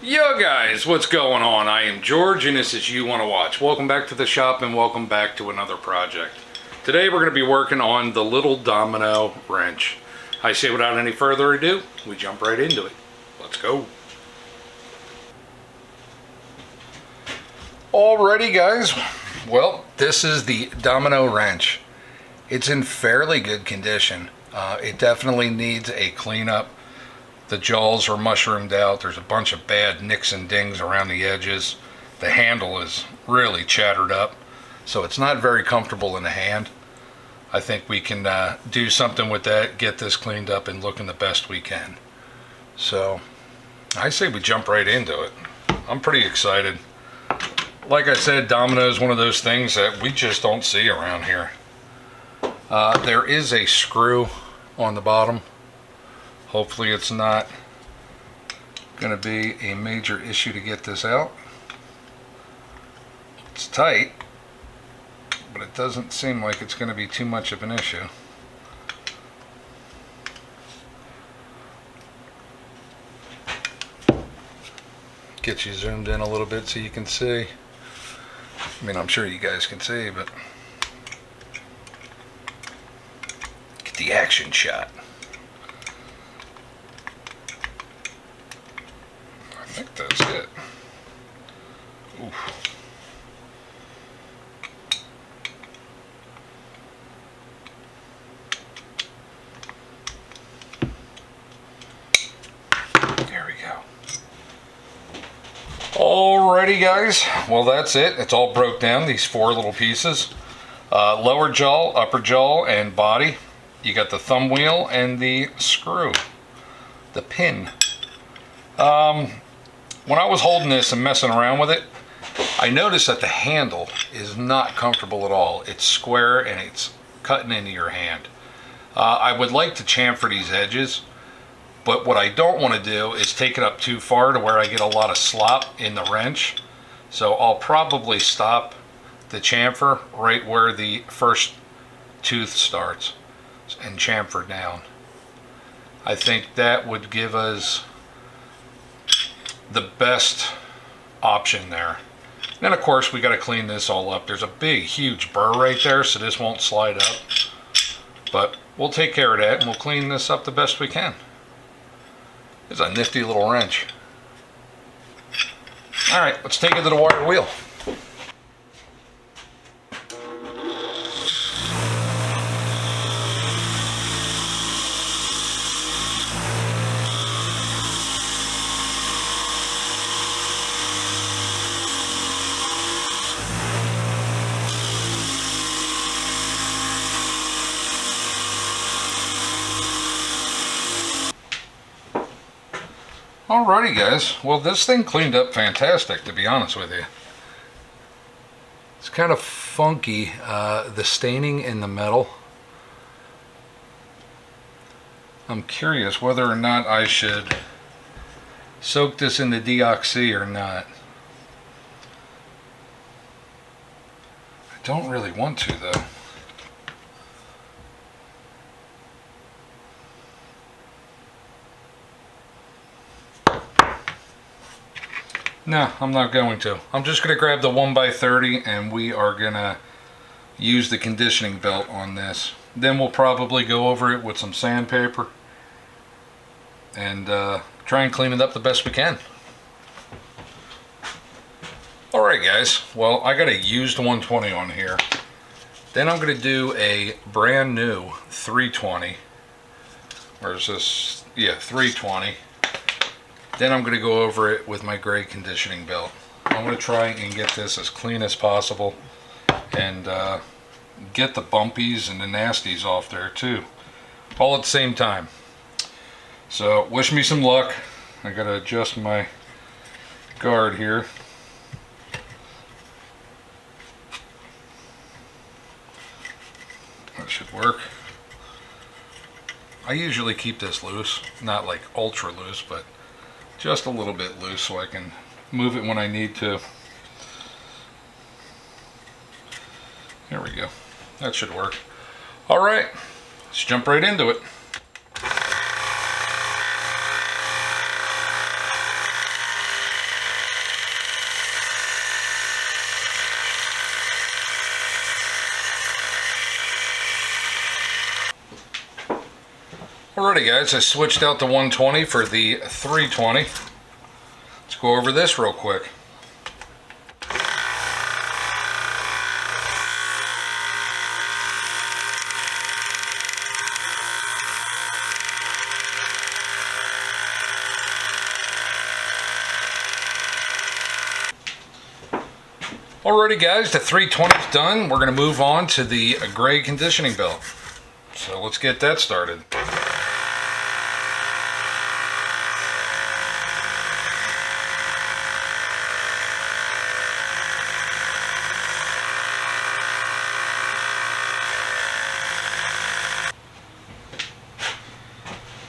Yo guys, what's going on? I am George and this is You Wanna Watch. Welcome back to the shop and welcome back to another project. Today we're going to be working on the little domino wrench. I say without any further ado, we jump right into it. Let's go. Alrighty guys, well this is the domino wrench. It's in fairly good condition. It definitely needs a cleanup. The jaws are mushroomed out. There's a bunch of bad nicks and dings around the edges. The handle is really chattered up, so it's not very comfortable in the hand. I think we can do something with that, get this cleaned up and looking the best we can. So I say we jump right into it. I'm pretty excited. Like I said, domino is one of those things that we just don't see around here. There is a screw on the bottom. Hopefully it's not going to be a major issue to get this out. It's tight, but it doesn't seem like it's going to be too much of an issue. Get you zoomed in a little bit so you can see. I mean, I'm sure you guys can see, but get the action shot. I think that's it. Oof. There we go. Alrighty guys, well that's it. It's all broke down, these four little pieces. Lower jaw, upper jaw, and body. You got the thumb wheel and the screw, the pin. When I was holding this and messing around with it, I noticed that the handle is not comfortable at all. It's square and it's cutting into your hand. I would like to chamfer these edges, but what I don't want to do is take it up too far to where I get a lot of slop in the wrench. So I'll probably stop the chamfer right where the first tooth starts and chamfer down. I think that would give us the best option there. Then of course we got to clean this all up. There's a big huge burr right there, so this won't slide up, but we'll take care of that and we'll clean this up the best we can. It's a nifty little wrench. Alright, let's take it to the wire wheel. Alrighty guys, well this thing cleaned up fantastic, to be honest with you. It's kind of funky, the staining in the metal. I'm curious whether or not I should soak this in the deoxy or not. I don't really want to though. No, I'm not going to. I'm just going to grab the 1x30 and we are going to use the conditioning belt on this. Then we'll probably go over it with some sandpaper and try and clean it up the best we can. Alright guys, well I got a used 120 on here. Then I'm going to do a brand new 320. Where's this? Yeah, 320. Then I'm going to go over it with my gray conditioning belt. I'm going to try and get this as clean as possible and get the bumpies and the nasties off there too, all at the same time. So wish me some luck. I got to adjust my guard here. That should work. I usually keep this loose, not like ultra loose, but just a little bit loose so I can move it when I need to. There we go. That should work. Alright, let's jump right into it. Alrighty guys, I switched out the 120 for the 320. Let's go over this real quick. Alrighty guys, the 320 is done. We're going to move on to the gray conditioning belt. So let's get that started.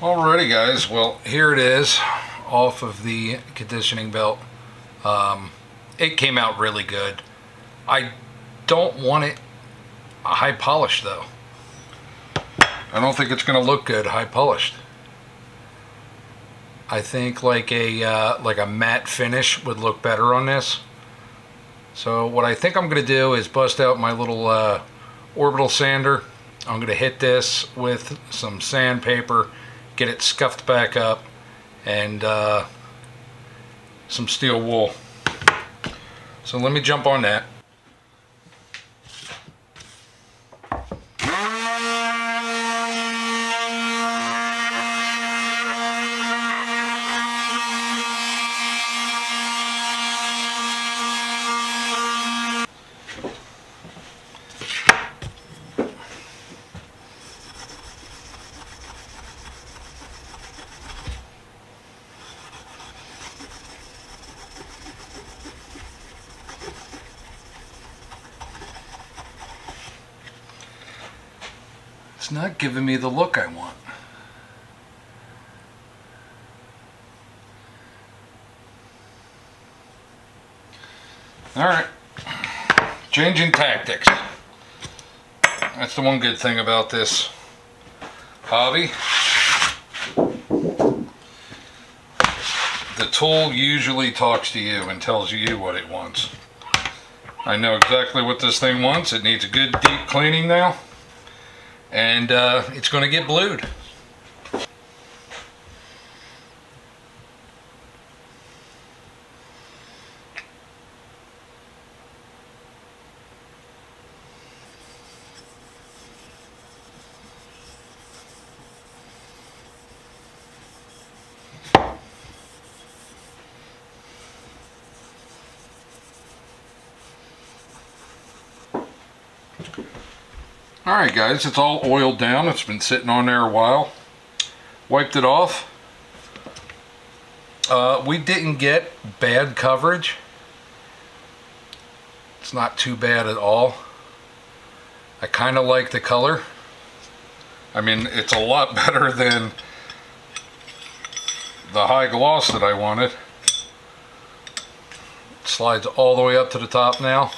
Alrighty guys, well here it is off of the conditioning belt. It came out really good. I don't want it high polished though. I don't think it's going to look good high polished. I think like a matte finish would look better on this. So what I think I'm going to do is bust out my little orbital sander. I'm going to hit this with some sandpaper, get it scuffed back up, and some steel wool. So let me jump on that. It's not giving me the look I want. Alright, changing tactics. That's the one good thing about this hobby. The tool usually talks to you and tells you what it wants. I know exactly what this thing wants. It needs a good deep cleaning now. And it's going to get blued. Alright guys, it's all oiled down. It's been sitting on there a while. Wiped it off. We didn't get bad coverage. It's not too bad at all. I kind of like the color. I mean, it's a lot better than the high gloss that I wanted. It slides all the way up to the top now.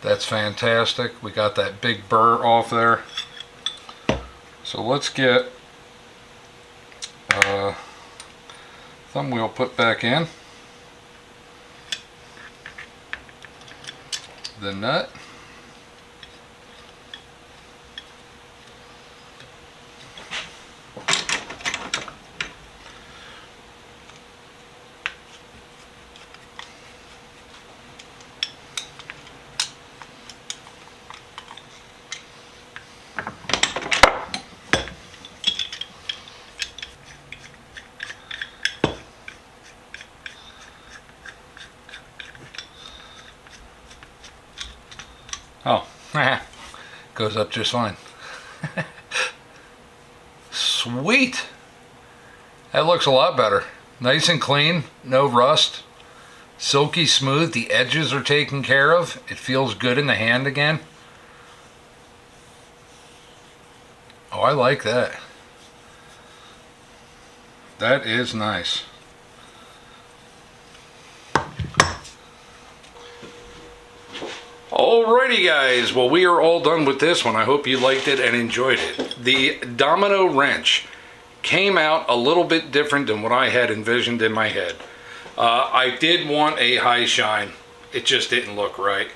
That's fantastic. We got that big burr off there. So let's get thumb wheel put back in. The nut. Oh, goes up just fine. Sweet. That looks a lot better. Nice and clean, no rust. Silky smooth, the edges are taken care of. It feels good in the hand again. Oh, I like that. That is nice. Alrighty guys, well we are all done with this one. I hope you liked it and enjoyed it. The Domino wrench came out a little bit different than what I had envisioned in my head. I did want a high shine. It just didn't look right.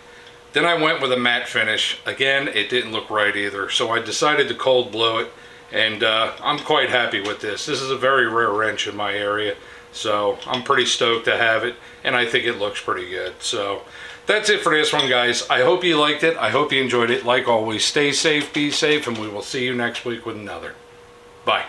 Then I went with a matte finish. Again, it didn't look right either. So I decided to cold blow it And I'm quite happy with this. This is a very rare wrench in my area, so I'm pretty stoked to have it, and I think it looks pretty good. So that's it for this one, guys. I hope you liked it. I hope you enjoyed it. Like always, stay safe, be safe, and we will see you next week with another. Bye.